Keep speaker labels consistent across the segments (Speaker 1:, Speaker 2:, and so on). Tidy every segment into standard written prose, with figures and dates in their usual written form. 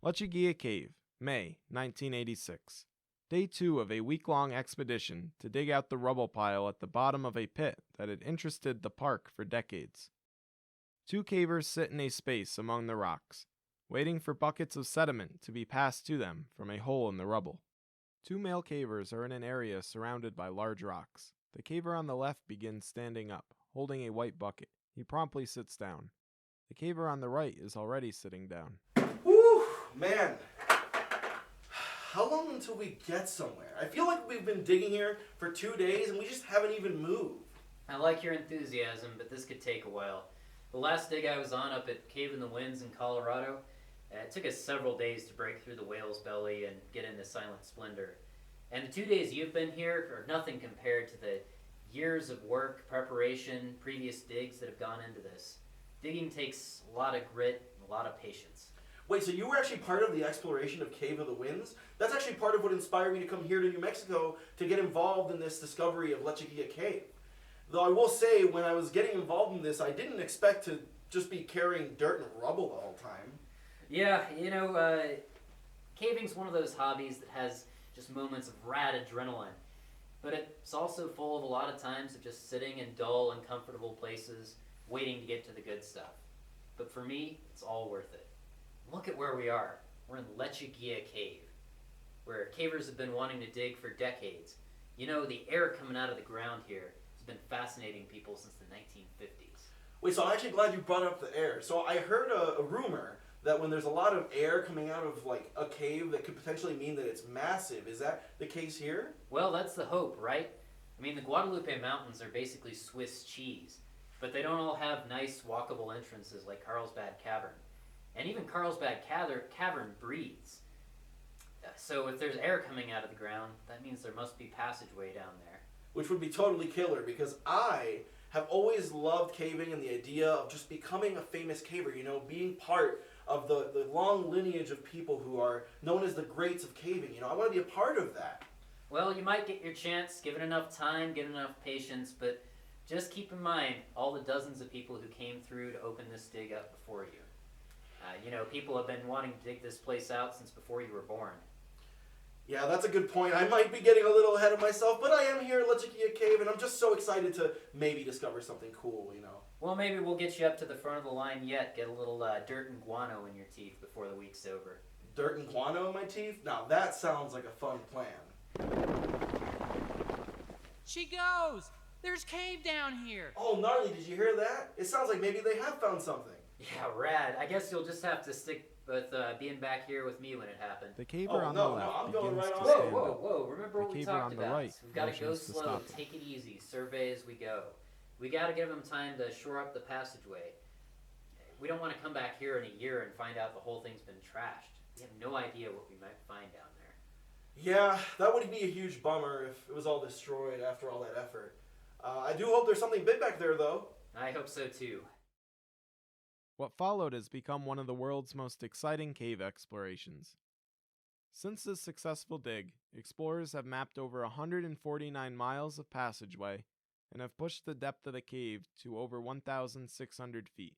Speaker 1: Lechuguilla Cave, May 1986. Day 2 of a week-long expedition to dig out the rubble pile at the bottom of a pit that had interested the park for decades. Two cavers sit in a space among the rocks, waiting for buckets of sediment to be passed to them from a hole in the rubble. Two male cavers are in an area surrounded by large rocks. The caver on the left begins standing up, holding a white bucket. He promptly sits down. The caver on the right is already sitting down.
Speaker 2: Whew, man. How long until we get somewhere? I feel like we've been digging here for 2 days and we just haven't even moved.
Speaker 3: I like your enthusiasm, but this could take a while. The last dig I was on up at Cave in the Winds in Colorado, it took us several days to break through the whale's belly and get into Silent Splendor. And the 2 days you've been here are nothing compared to the years of work, preparation, previous digs that have gone into this. Digging takes a lot of grit and a lot of patience.
Speaker 2: Wait, so you were actually part of the exploration of Cave of the Winds? That's actually part of what inspired me to come here to New Mexico to get involved in this discovery of Lechuguilla Cave. Though I will say, when I was getting involved in this, I didn't expect to just be carrying dirt and rubble the whole time.
Speaker 3: Yeah, caving's one of those hobbies that has just moments of rad adrenaline. But it's also full of a lot of times of just sitting in dull, uncomfortable places, waiting to get to the good stuff. But for me, it's all worth it. Look at where we are. We're in Lechuguilla Cave, where cavers have been wanting to dig for decades. You know, the air coming out of the ground here has been fascinating people since the 1950s.
Speaker 2: Wait, so I'm actually glad you brought up the air. So I heard a rumor that when there's a lot of air coming out of like a cave that could potentially mean that it's massive. Is that the case here?
Speaker 3: Well, that's the hope, right? I mean, the Guadalupe Mountains are basically Swiss cheese, but they don't all have nice walkable entrances like Carlsbad Cavern. And even Carlsbad Cavern breathes. So if there's air coming out of the ground, that means there must be passageway down there.
Speaker 2: Which would be totally killer, because I have always loved caving and the idea of just becoming a famous caver, you know, being part of the long lineage of people who are known as the greats of caving. You know, I want to be a part of that.
Speaker 3: Well, you might get your chance, given enough time, given enough patience, but just keep in mind all the dozens of people who came through to open this dig up before you. People have been wanting to dig this place out since before you were born.
Speaker 2: Yeah, that's a good point. I might be getting a little ahead of myself, but I am here at Lechuguilla Cave, and I'm just so excited to maybe discover something cool, you know.
Speaker 3: Well, maybe we'll get you up to the front of the line yet, get a little dirt and guano in your teeth before the week's over.
Speaker 2: Dirt and guano in my teeth? Now that sounds like a fun plan.
Speaker 4: She goes! There's cave down here!
Speaker 2: Oh, gnarly, did you hear that? It sounds like maybe they have found something.
Speaker 3: Yeah, rad. I guess you'll just have to stick with being back here with me when it happened.
Speaker 1: The caver on the left
Speaker 2: I'm going
Speaker 1: begins
Speaker 2: right
Speaker 1: to
Speaker 2: on.
Speaker 1: stand
Speaker 3: Whoa,
Speaker 1: up.
Speaker 3: whoa. Remember what we
Speaker 1: caver
Speaker 3: talked
Speaker 1: on the
Speaker 3: about.
Speaker 1: right
Speaker 3: We've got to go
Speaker 1: motions to
Speaker 3: slow,
Speaker 1: stop him.
Speaker 3: take it easy, survey as we go. We got to give them time to shore up the passageway. We don't want to come back here in a year and find out the whole thing's been trashed. We have no idea what we might find down there.
Speaker 2: Yeah, that would be a huge bummer if it was all destroyed after all that effort. I do hope there's something big back there, though.
Speaker 3: I hope so too.
Speaker 1: What followed has become one of the world's most exciting cave explorations. Since this successful dig, explorers have mapped over 149 miles of passageway and have pushed the depth of the cave to over 1,600 feet.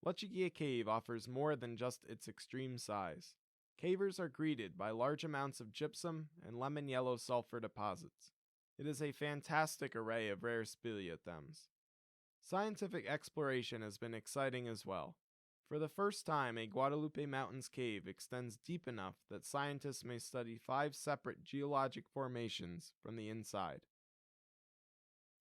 Speaker 1: Lechuguilla Cave offers more than just its extreme size. Cavers are greeted by large amounts of gypsum and lemon yellow sulfur deposits. It is a fantastic array of rare speleothems. Scientific exploration has been exciting as well. For the first time, a Guadalupe Mountains cave extends deep enough that scientists may study 5 separate geologic formations from the inside.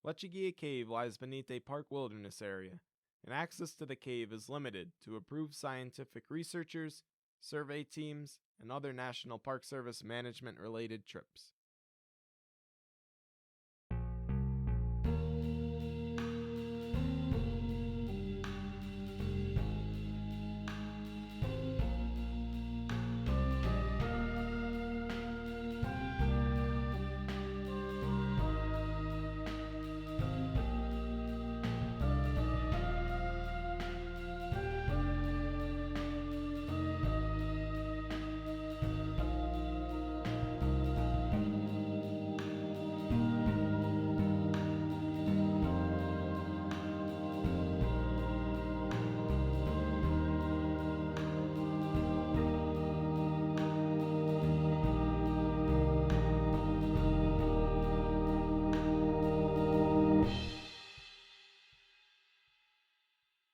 Speaker 1: Lechuguilla Cave lies beneath a park wilderness area, and access to the cave is limited to approved scientific researchers, survey teams, and other National Park Service management-related trips.